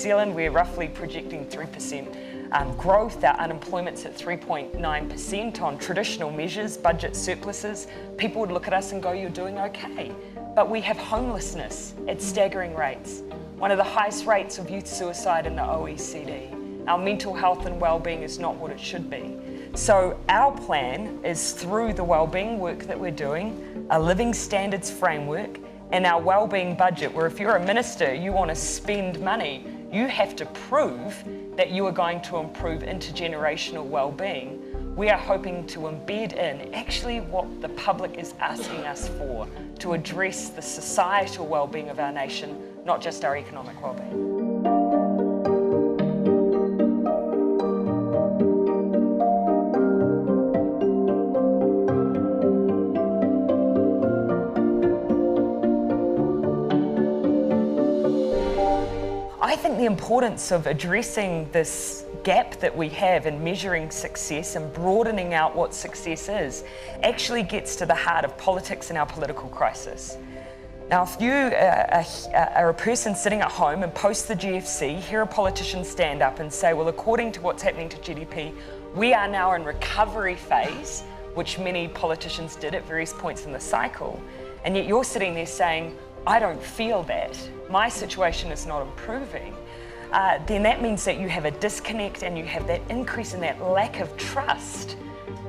Zealand, we're roughly projecting 3% growth. Our unemployment's at 3.9% on traditional measures, budget surpluses. People would look at us and go, you're doing okay. But we have homelessness at staggering rates, one of the highest rates of youth suicide in the OECD. Our mental health and well-being is not what it should be. So our plan is through the well-being work that we're doing, a living standards framework, and our well-being budget, where if you're a minister, you want to spend money, you have to prove that you are going to improve intergenerational well-being. We are hoping to embed in actually what the public is asking us for to address the societal well-being of our nation, not just our economic well-being. I think the importance of addressing this gap that we have in measuring success and broadening out what success is actually gets to the heart of politics and our political crisis. Now, if you are a person sitting at home and post the GFC, hear a politician stand up and say, well, according to what's happening to GDP, we are now in recovery phase, which many politicians did at various points in the cycle, and yet you're sitting there saying, I don't feel that, my situation is not improving, then that means that you have a disconnect and you have that increase in that lack of trust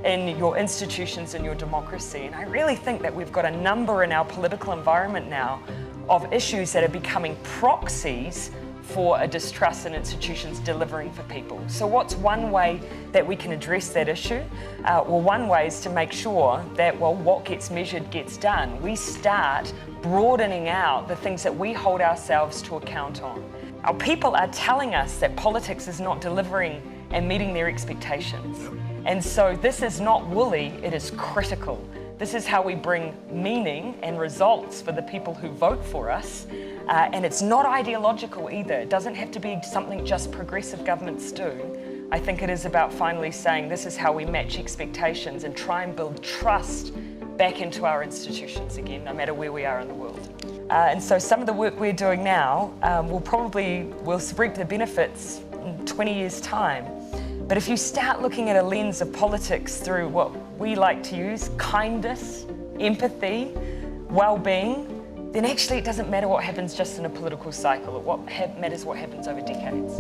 in your institutions and your democracy. And I really think that we've got a number in our political environment now of issues that are becoming proxies for a distrust in institutions delivering for people. So what's one way that we can address that issue? Well, one way is to make sure that, well, what gets measured gets done. We start broadening out the things that we hold ourselves to account on. Our people are telling us that politics is not delivering and meeting their expectations. And so this is not woolly, it is critical. This is how we bring meaning and results for the people who vote for us. And it's not ideological either. It doesn't have to be something just progressive governments do. I think it is about finally saying this is how we match expectations and try and build trust back into our institutions again, no matter where we are in the world. And so some of the work we're doing now we'll reap the benefits in 20 years' time. But if you start looking at a lens of politics through what we like to use, kindness, empathy, well-being, then actually it doesn't matter what happens just in a political cycle. What matters what happens over decades.